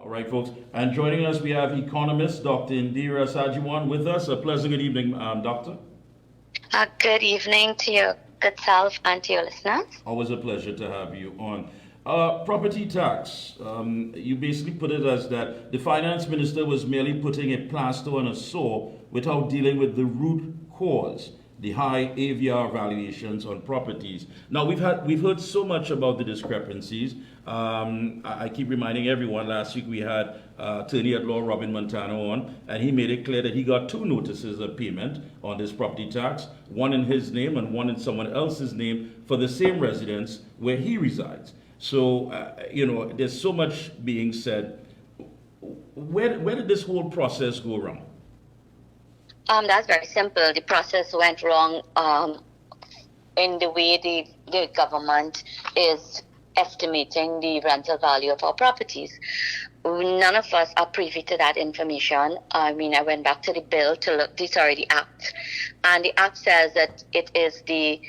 All right, folks. And joining us, we have economist Dr. Indeera Sagewan with us. A pleasant good evening, Doctor. Good evening to your good self and to your listeners. Always a pleasure to have you on. Property tax. You basically put it as that the finance minister was merely putting a plaster on a sore without dealing with the root cause, the high AVR valuations on properties. Now we've heard so much about the discrepancies. I keep reminding everyone. Last week we had attorney at law Robin Montano on, and he made it clear that he got two notices of payment on this property tax, one in his name and one in someone else's name for the same residence where he resides. So there's so much being said. Where did this whole process go wrong? That's very simple. The process went wrong in the way the government is estimating the rental value of our properties. None of us are privy to that information. I mean, I went back to the bill to look, the act, and the act says that it is the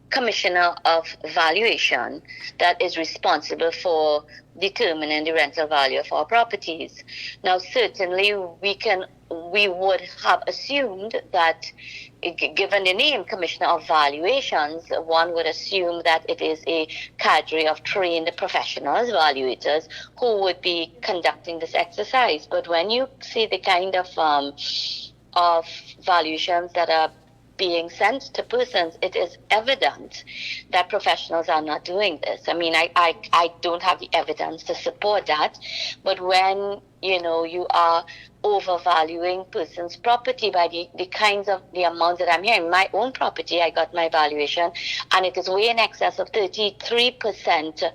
Commissioner of Valuation that is responsible for determining the rental value of our properties. Now, certainly we would have assumed that, given the name Commissioner of Valuations, one would assume that it is a cadre of trained professionals, evaluators, who would be conducting this exercise. But when you see the kind of valuations that are being sent to persons, it is evident that professionals are not doing this. I mean, I don't have the evidence to support that, but when you are overvaluing person's property by the amount that I'm hearing. My own property, I got my valuation, and it is way in excess of 33%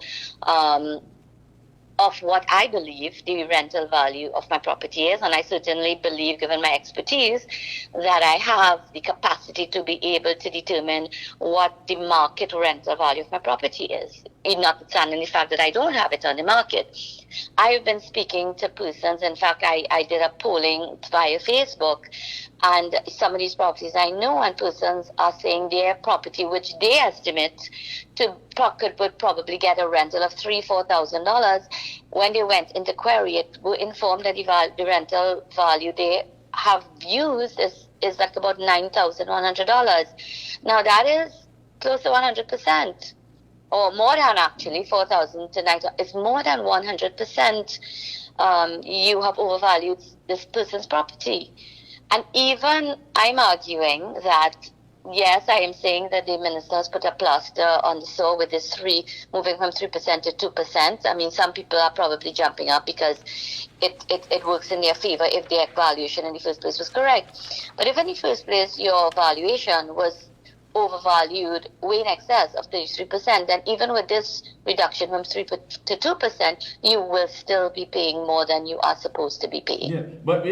of what I believe the rental value of my property is. And I certainly believe, given my expertise, that I have the capacity to be able to determine what the market rental value of my property is, notwithstanding the fact that I don't have it on the market. I've been speaking to persons. In fact, I did a polling via Facebook, and some of these properties I know, and persons are saying their property, which they estimate would probably get a rental of $3,000-$4,000. When they went into query it, were informed that the rental value they have used is like about $9,100. Now that is close to 100%. Or more than, actually, 4,000 to 9,000. It's more than 100%. You have overvalued this person's property. And even I'm arguing that, yes, I am saying that the minister has put a plaster on the sore with this moving from 3% to 2%. I mean, some people are probably jumping up because it works in their favor if their valuation in the first place was correct. But if in the first place your valuation was overvalued way in excess of 33%, then even with this reduction from 3 to 2%, you will still be paying more than you are supposed to be paying. Yeah, but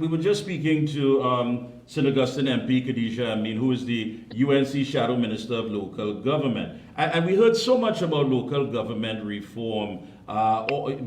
we were just speaking to St. Augustine MP Khadija Amin, who is the UNC Shadow Minister of Local Government. And we heard so much about local government reform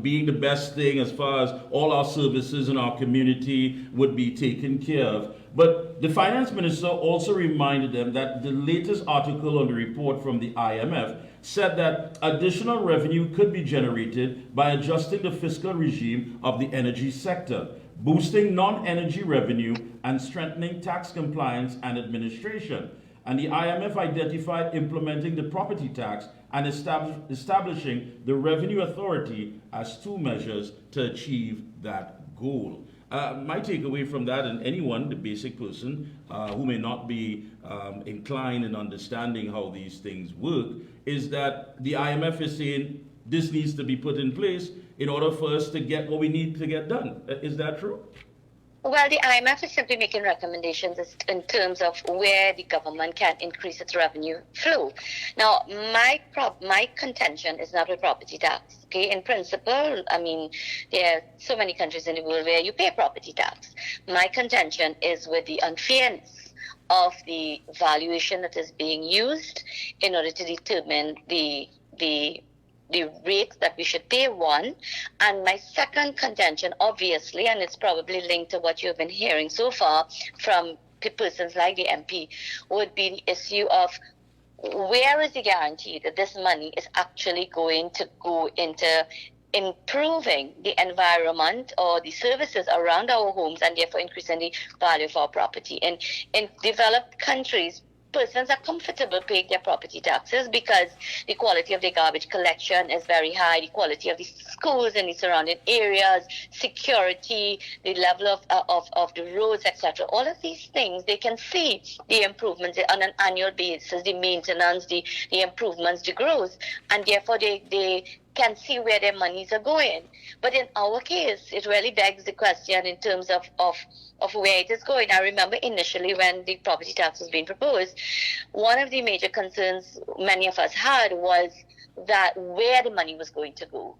being the best thing as far as all our services in our community would be taken care of. But the finance minister also reminded them that the latest article on the report from the IMF said that additional revenue could be generated by adjusting the fiscal regime of the energy sector, boosting non-energy revenue, and strengthening tax compliance and administration. And the IMF identified implementing the property tax and establishing the Revenue Authority as two measures to achieve that goal. My takeaway from that, and anyone, the basic person who may not be inclined in understanding how these things work, is that the IMF is saying this needs to be put in place in order for us to get what we need to get done. Is that true? Well, the IMF is simply making recommendations in terms of where the government can increase its revenue flow. Now, my contention is not with property tax. Okay, in principle, I mean, there are so many countries in the world where you pay property tax. My contention is with the unfairness of the valuation that is being used in order to determine the rate that we should pay, one. And my second contention, obviously, and it's probably linked to what you've been hearing so far from persons like the MP, would be the issue of where is the guarantee that this money is actually going to go into improving the environment or the services around our homes, and therefore increasing the value of our property. In developed countries, persons are comfortable paying their property taxes because the quality of the garbage collection is very high, the quality of the schools in the surrounding areas, security, the level of the roads, etc. All of these things, they can see the improvements on an annual basis, the maintenance, the improvements, the growth, and therefore they can see where their monies are going. But in our case, it really begs the question in terms of where it is going. I remember initially when the property tax was being proposed, one of the major concerns many of us had was that where the money was going to go.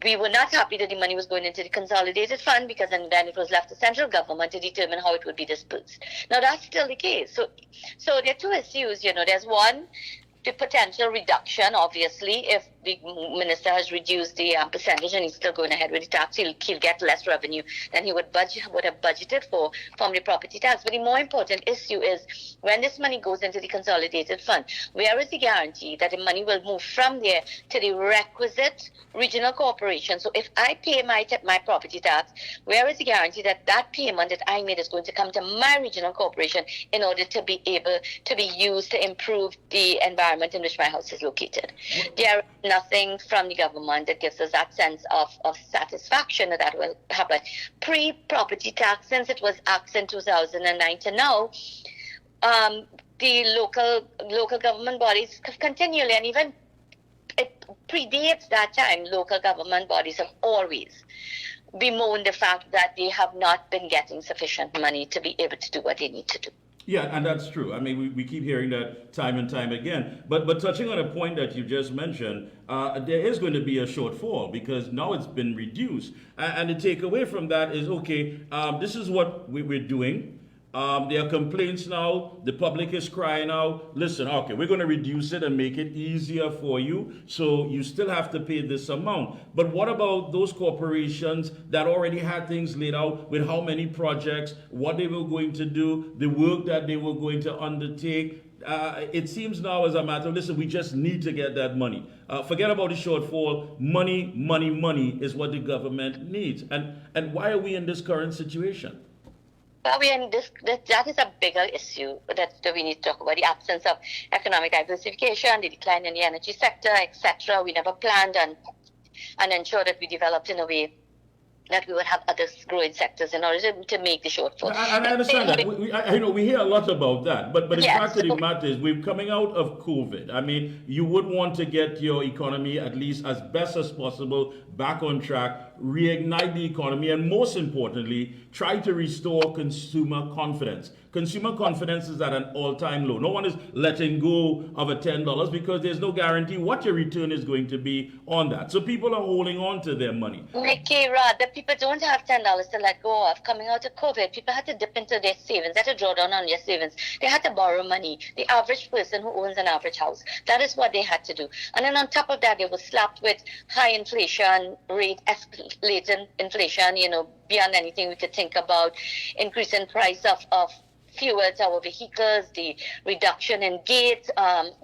We were not happy that the money was going into the consolidated fund, because then it was left to central government to determine how it would be dispersed. Now that's still the case. So there are two issues. There's one, the potential reduction. Obviously, if the minister has reduced the percentage and he's still going ahead with the tax, he'll get less revenue than he would have budgeted for from the property tax. But the more important issue is, when this money goes into the consolidated fund, where is the guarantee that the money will move from there to the requisite regional corporation? So if I pay my property tax, where is the guarantee that that payment that I made is going to come to my regional corporation in order to be able to be used to improve the environment in which my house is located? There is nothing from the government that gives us that sense of satisfaction that will happen. Pre-property tax, since it was axed in 2009 to now, the local government bodies continually, and even it predates that time, local government bodies have always bemoaned the fact that they have not been getting sufficient money to be able to do what they need to do. Yeah, and that's true. I mean, we keep hearing that time and time again. But touching on a point that you just mentioned, there is going to be a shortfall because now it's been reduced. And the takeaway from that is, okay, this is what we're doing. There are complaints now. The public is crying out, listen, okay, we're going to reduce it and make it easier for you. So you still have to pay this amount. But what about those corporations that already had things laid out with how many projects, what they were going to do, the work that they were going to undertake? It seems now as a matter of, listen, we just need to get that money. Forget about the shortfall. Money is what the government needs. And why are we in this current situation? We in that is a bigger issue that we need to talk about, the absence of economic diversification, the decline in the energy sector, etc. We never planned and ensured that we developed in a way that we would have other growing sectors in order to make the shortfall. I understand that. We hear a lot about that. But the yes, fact of the matter is, we're coming out of COVID. I mean, you would want to get your economy at least as best as possible back on track, reignite the economy, and most importantly, try to restore consumer confidence. Consumer confidence is at an all-time low. No one is letting go of a $10 because there's no guarantee what your return is going to be on that. So people are holding on to their money. Mikee, rather, people don't have $10 to let go of. Coming out of COVID, people had to dip into their savings. They had to draw down on their savings. They had to borrow money. The average person who owns an average house, that is what they had to do. And then on top of that, they were slapped with high inflation rate, escalating inflation, beyond anything we could think about, increasing price of fuels, our vehicles, the reduction in gates.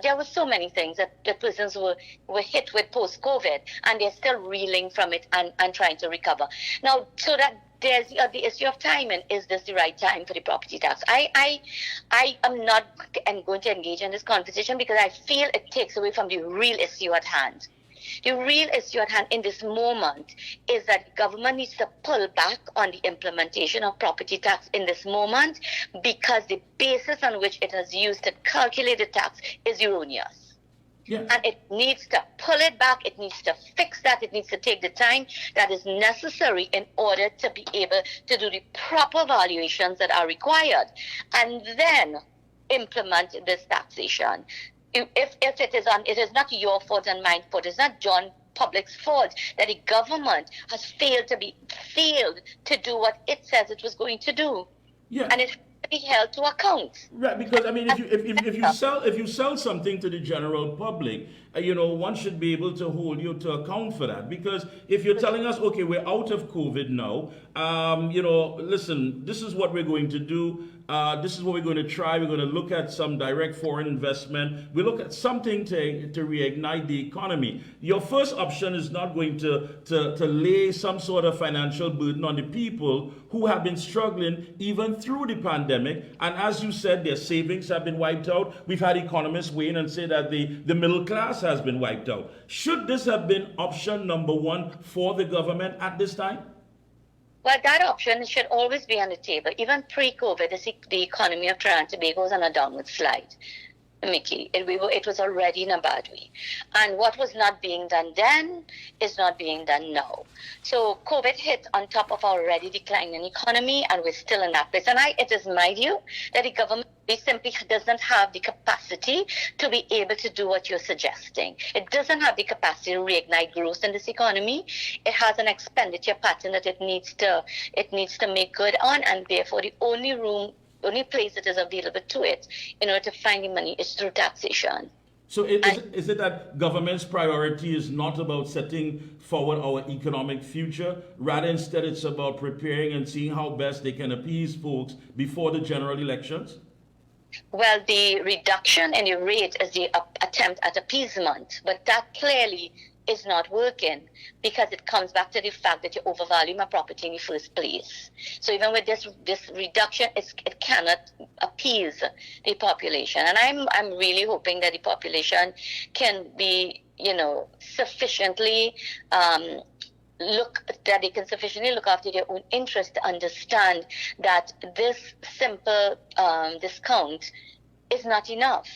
There were so many things that the persons were hit with post-COVID, and they're still reeling from it and trying to recover. Now, so that there's the issue of timing. Is this the right time for the property tax? I am not going to engage in this conversation because I feel it takes away from the real issue at hand. The real issue at hand in this moment is that the government needs to pull back on the implementation of property tax in this moment, because the basis on which it has used to calculate the tax is erroneous. Yeah. And it needs to pull it back. It needs to fix that. It needs to take the time that is necessary in order to be able to do the proper valuations that are required, and then implement this taxation. If it is not your fault and my fault, it's not John Public's fault that the government has failed to do what it says it was going to do. Yeah. And it has to be held to account. Right, because I mean, if you sell something to the general public, one should be able to hold you to account for that. Because if you're telling us, okay, we're out of COVID now, listen, this is what we're going to do. This is what we're going to try. We're going to look at some direct foreign investment. We look at something to reignite the economy. Your first option is not going to lay some sort of financial burden on the people who have been struggling even through the pandemic. And as you said, their savings have been wiped out. We've had economists weigh in and say that the middle class has been wiped out. Should this have been option number one for the government at this time? Well, that option should always be on the table. Even pre-COVID, the economy of Trinidad and Tobago was on a downward slide, Mikee. It was already in a bad way. And what was not being done then is not being done now. So COVID hit on top of our already declining economy, and we're still in that place. And it is my view that the government simply doesn't have the capacity to be able to do what you're suggesting. It doesn't have the capacity to reignite growth in this economy. It has an expenditure pattern that it needs to make good on, and therefore the only place that is available to it in order to find the money is through taxation. So is it that government's priority is not about setting forward our economic future? Rather, instead, it's about preparing and seeing how best they can appease folks before the general elections? Well, the reduction in the rate is the attempt at appeasement, but that clearly is not working because it comes back to the fact that you overvalue my property in the first place. So even with this reduction, it cannot appease the population. And I'm really hoping that the population can be, sufficiently they can sufficiently look after their own interest to understand that this simple discount is not enough.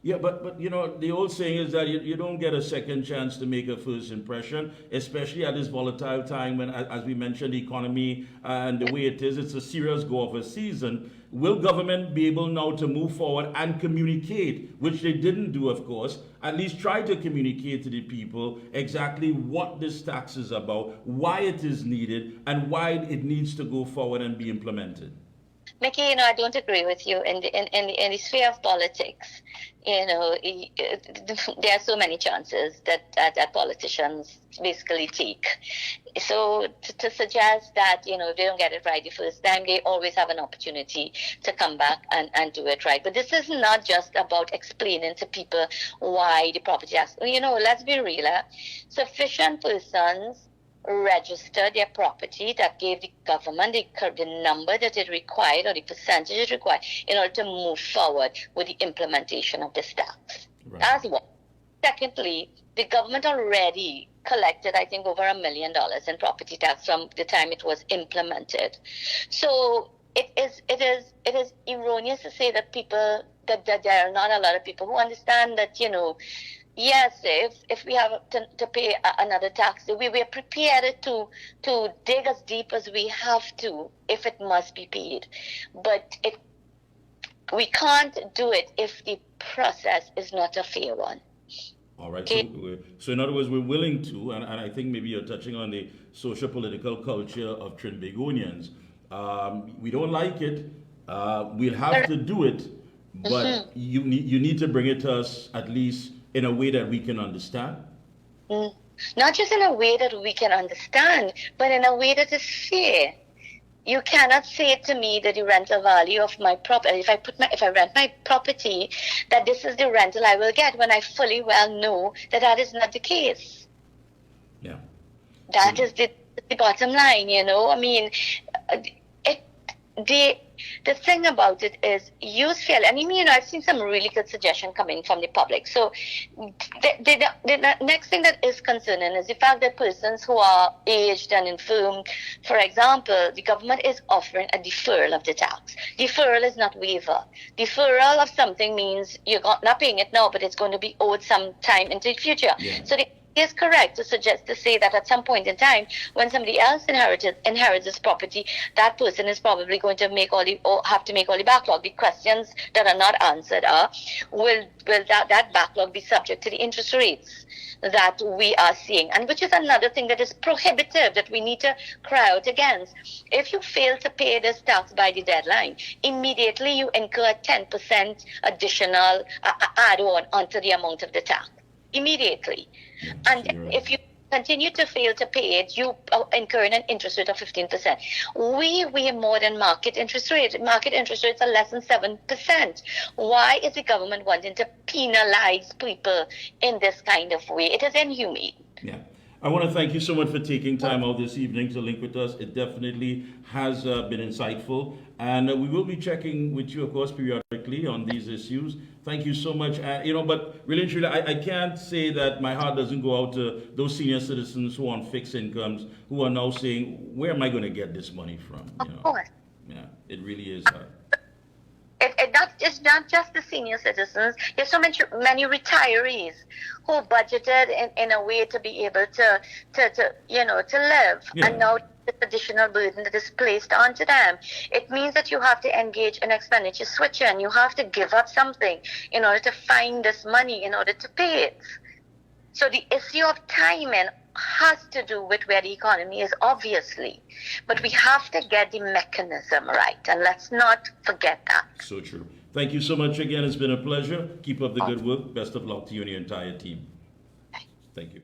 Yeah, but the old saying is that you don't get a second chance to make a first impression, especially at this volatile time when, as we mentioned, the economy and the way it is, it's a serious go of a season. Will government be able now to move forward and communicate, which they didn't do, of course, at least try to communicate to the people exactly what this tax is about, why it is needed, and why it needs to go forward and be implemented? Mikee, I don't agree with you in the sphere of politics. There are so many chances that politicians basically take. So to suggest that, if they don't get it right the first time, they always have an opportunity to come back and do it right. But this is not just about explaining to people why the property has, let's be real. Sufficient persons register their property that gave the government the number that it required or the percentage it required in order to move forward with the implementation of this tax. Right. That's one. Secondly, the government already collected, I think, over $1 million in property tax from the time it was implemented. So it is erroneous to say that that there are not a lot of people who understand that, yes, if we have to pay another tax, we are prepared to dig as deep as we have to if it must be paid. But we can't do it if the process is not a fair one. All right. Okay. So in other words, we're willing to, and I think maybe you're touching on the social-political culture of Trinbagonians. We don't like it. We'll have to do it, but you need to bring it to us at least in a way that we can understand? Not just in a way that we can understand, but in a way that is fair. You cannot say to me that the rental value of my property, if I rent my property, that this is the rental I will get when I fully well know that is not the case. Yeah. That is the bottom line, I mean, the thing about it is use fairly. And I've seen some really good suggestions coming from the public. So the next thing that is concerning is the fact that persons who are aged and infirm, for example, the government is offering a deferral of the tax. Deferral is not waiver. Deferral of something means you're not paying it now, but it's going to be owed some time into the future. Yeah. So the is correct to say that at some point in time, when somebody else inherits this property, that person is probably going to have to make all the backlog. The questions that are not answered are, will that backlog be subject to the interest rates that we are seeing, and which is another thing that is prohibitive that we need to cry out against. If you fail to pay this tax by the deadline, immediately you incur 10% additional add-on onto the amount of the tax. Immediately. Yes, and right. if you continue to fail to pay it, you incur an interest rate of 15%. We more than market interest rate. Market interest rates are less than 7%. Why is the government wanting to penalize people in this kind of way? It is inhumane. Yeah. I want to thank you so much for taking time out this evening to link with us. It definitely has been insightful. And we will be checking with you, of course, periodically on these issues. Thank you so much. But really and truly, I can't say that my heart doesn't go out to those senior citizens who are on fixed incomes, who are now saying, where am I going to get this money from? Of course. Yeah, it really is hard. It's not just the senior citizens. There's so many retirees who budgeted in a way to be able to live, Yeah. and now the additional burden that is placed onto them. It means that you have to engage in expenditure switching. You have to give up something in order to find this money, in order to pay it. So the issue of timing has to do with where the economy is, obviously. But we have to get the mechanism right, and let's not forget that. So true. Thank you so much again. It's been a pleasure. Keep up the good work. Best of luck to you and your entire team. Thank you.